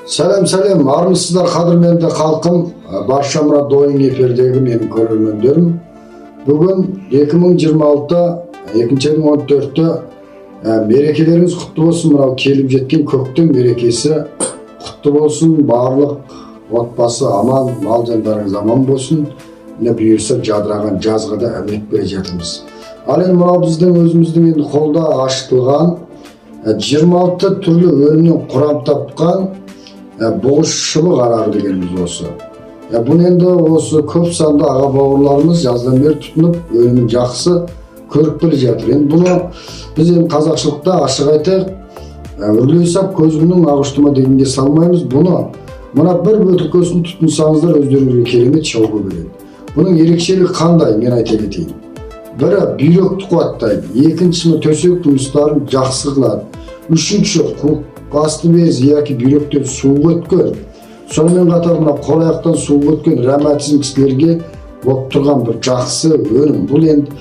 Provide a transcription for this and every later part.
Сәлем, армысыздар қадірменді халқым, барша мына Дойын эфирдегі менің көрермендерім. Бүгін 2026-2014-те мерекелеріңіз құтты болсын. Мынау келіп жеткен көктем мерекесі құтты болсын. Барлық отбасы аман, мал жандарыңыз аман болсын. Міне бұйырса жадыраған жазға да әмет бере жатырмыз. Ал енді мынау біздің өзіміздің енді қолда ашытылған 26 түрлі өнімнен құрам тапқан бұғышшылық арағы дегеніміз осы. Бұл енді осы көп санды аға бауырларымыз жаздан бері тұтынып, өнімін жақсы көріп біле жатыр. Енді бұны біз енді қазақшылықта ашық айтайық, үрлей сап көзгінің ағыштыма дегенге салмаймыз. Бұны мына бір бөтілкөсін тұтынсаңыздар өздеріңізге керемет шауғы береді. Бұның ерекшелігі қандай, мен айта кетейін. Бірі бүйректі қуаттайды, екіншісі төсек жұмыстарын жақсы қылады, үшінші асты без яки бүйректен суық өткен, сонымен қатар мына қол аяқтан суық өткен ревматизм кісілерге болып тұрған бір жақсы өнім. Бұл енді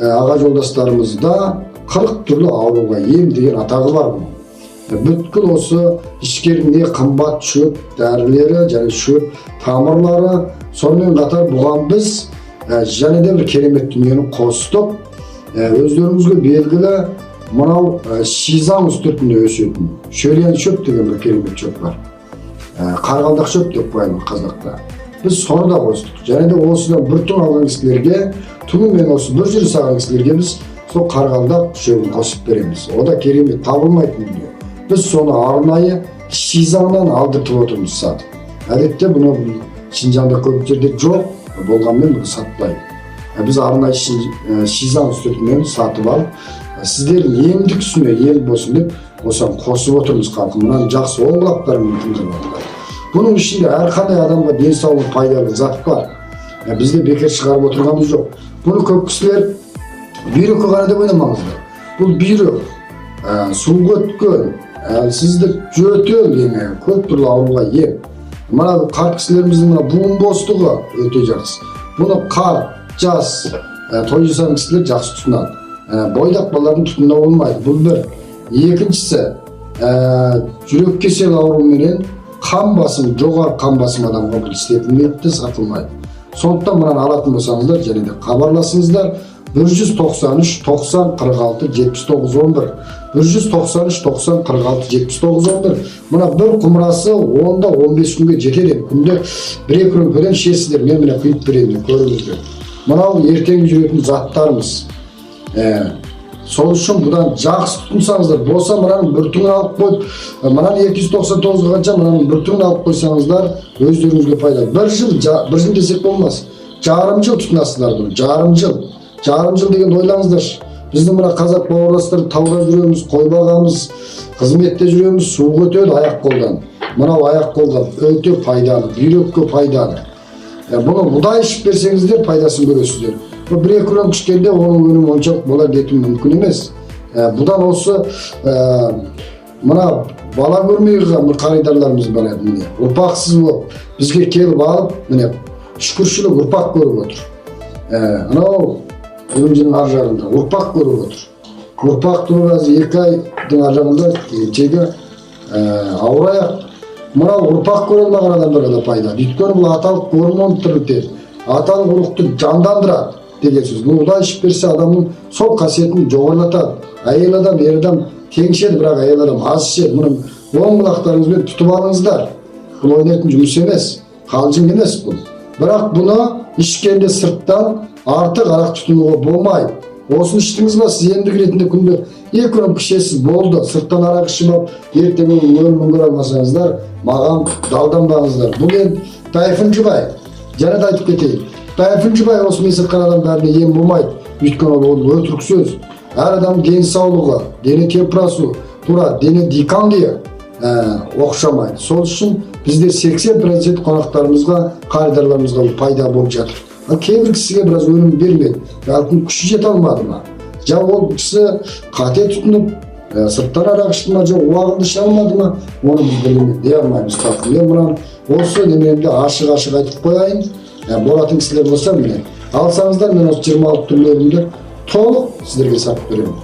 аға жолдастарымызда 40 түрлі ауруға ем деген атағы бар бұл. Бүткіл осы ішкеріне қымбат шөп дәрілері және шөп тамырлары, сонымен қатар бұған біз және де бір керемет дүниені қостық. Өздеріңізге белгілі мынау шизан үстіртінде өсетін шөлен шөп деген бір керемет шөп бар. Қарғалдақ шөп деп қоямын қазақта. Біз соны да қостық. Және де осыдан бір түн алған кісілерге, түнімен осы бір жүріс алған кісілерге біз сол қарғалдақ шөбін қосып береміз. О да керемет табылмайтын дүние. Біз соны арнайы шизаннан алдыртып отырмыз сатып. Әдетте бұны Шинжаңда көп жерде жоқ, болғанмен бұны сатпайды. Біз арнайы шизан үстіртімен сатып алып, сіздердің емдік үстіне ел болсын деп осыған қосып отырмыз халқым. Мұнан жақсы оңғылақтарымен тыңдап отыр. Бұның ішінде әрқандай адамға денсаулық пайдалы зат бар. Бізде бекер шығарып отырғанымыз жоқ. Бұны көп кісілер бүйрекке ғана деп ойламаңыздар. Бұл бүйрек, суық өткен, әлсіздік, жөтел еме, көп түрлі ауруға ем. Мына қарт кісілеріміздің буын бостығы өте жақсы. Бұны қарт, жас, той жасаған кісілер жақсы тұтынады. Бойдақ балалардың тұтынуы болмайды. Бұл бір. Екіншісі, жүрек кесел ауруыменен қан басым, жоғары қан басым адамға бұл істетілмейді, сатылмайды. Сондықтан мұнан алатын болсаңыздар, және де хабарласыңыздар 193 90 46 79 11 193 90 46 79 11. Мұна бір құмырасы 10-да 15 күнге жетеді. Күнде 1-2 күн ішесіздер, мен міне құйып беремін, көріңіздер. Мынау ертеңгі жүретін заттарымыз. Сол үшін бұдан жақсы тұтынсаңыздар, болса мұнаның бір түңін алып қойып, мұнан 299 қанша, мұнаның бір түңін алып қойсаңыздар, өздеріңізге пайда. Bir жыл десек болмас. Жарым жыл тұтынасыздар бұл, жарым жыл деген ойлаңыздар. Біздің мұна қазақ бауырластар тауда жүреміз, қой бағамыз, қызметте жүреміз, суық өтеді аяқ қолдан. Мынау аяқ қолдан өте пайдалы, бүйрекке пайдалы. Бұны бұдай ішіп берсеңіздер пайдасын көресіздер. Bir-2 күн ішкенде оның өнімі оншалық бола кетуі мүмкін емес. Бұдан осы мына бала көрмей қалған бір қағидаларымыз бар еді міне. Ұрпақсыз болып бізге келіп алып, міне шүкіршілік ұрпақ көріп отыр. Анау өмірдің ар жағында ұрпақ көріп отыр. Ұрпақ тұрып 2 айдың ар жағында тегі ауыраяқ. Мына ұрпақ көре алмаған адамдарға да пайда. Өйткені бұл аталық гормон тірілтеді. Аталық ұрықты жандандырады деген сөз. Бұдай ішіп берсе адамның сол қасиетін жоғарлатады. Әйел адам, ер адам теңшеді, бірақ әйел адам аз ішеді. Мұның оң құлақтарыңызбен тұтып алыңыздар. Бұл ойнайтын жұмыс емес, қалжың емес бұл. Бірақ бұны ішкенде сырттан артық арақ тұтынуға болмайды. Осын іштіңіз ба, сіз емдік ретінде күнде 2 күн ішесіз болды. Сырттан арақ ішіп алып, ертеңгі өлімін көре алмасаңыздар, маған далданбаңыздар. Бұл енді Тайфун Жұбай. Және де айтып кетейін. Тайфун Жұбай осы месірқан адам бәріне ем болмайды. Өйткені ол өтірік сөз. Әр адам денсаулығы, дене температурасы, тура дене диканлығы оқшамайды. Сол үшін бізде 80% қонақтарымызға, қағидаларымызға пайда болып жатыр. Кейбір кісіге біраз өнім бермеді. Бәлкім күші жете алмады ма? Жа ол кісі қате тұтынып, сырттан арақ ішті ма, жа уағынды іше алмады ма? Оны біз білмейміз, дей алмаймыз. Мен мұнан осы немеремде ашық айтып қояйын. Болатын кісілер болса міне. Алсаңыздар, мен осы 26 түрлерімді толық сіздерге сатып беремін.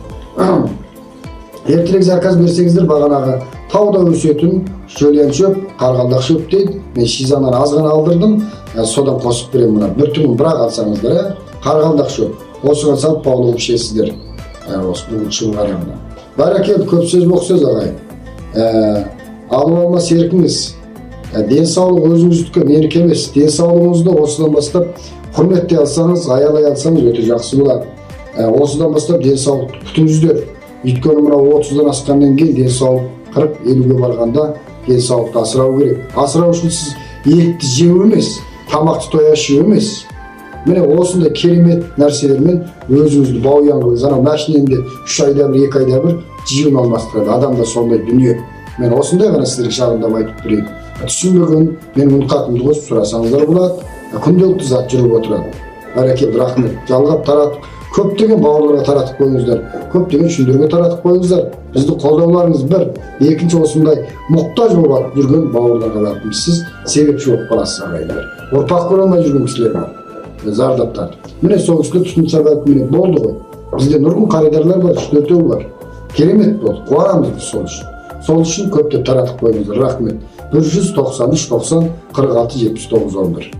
Ертерек заказ берсеңіздер, бағанағы тауда өсетін шөлен шөп, қарғалдақ шөп дейді. Мен шизанан аз ғана алдырдым. Содан қосып беремін мына. Bir түгін бірақ алсаңыздар, қарғалдақ шөп. Осыған салып баулығып ішесіздер. Осы бұл шың қарағына. Бәрекелді, көп сөз боқ сөз ағайын. Алып алмас еркіңіз. Денсаулық өзіңіздікі, менікі емес. Денсаулығыңызды осыдан бастап құрметтей алсаңыз, аялай алсаңыз өте жақсы болады. Осыдан бастап денсаулықты күтіңіздер. Өйткені мынау 30-дан асқаннан кейін денсаулық 40-50-ге барғанда денсаулықты асырау керек. Асырау үшін сіз етті жеу емес, тамақты тоя ішу емес. Міне осындай керемет нәрселермен өзіңізді бауян қылыңыз. Анау машинемде 3 айда бір, 2 айда бір жиын алмастырады. Адамда сондай дүние. Мен осындай ғана сіздерге шағындап айтып берейін. Түсінбеген мен үнқатымды қосып сұрасаңыздар болады. Күнделікті зат жүріп отырады. Бәрекелді, рахмет. Жалғап таратып, көптеген бауырларға таратып қойыңыздар. Көптеген үшіндерге таратып қойыңыздар. Бізді қолдауларыңыз бір. Екінші осындай мұқтаж болып жүрген бауырларға рахмет. Сіз себепші болып қаласыз ағайындар. Ұрпақ көре алмай жүрген кісілер бар. Зардаптар. Міне сол кісілер тұтынса міне болды ғой. Бізде нұрғын қаридарлар бар, 3-4 бар. Керемет болды. Қуанамыз біз сол үшін. Сол үшін көптеп таратып қойыңыздар. Рахмет. 193 90 46 79 11.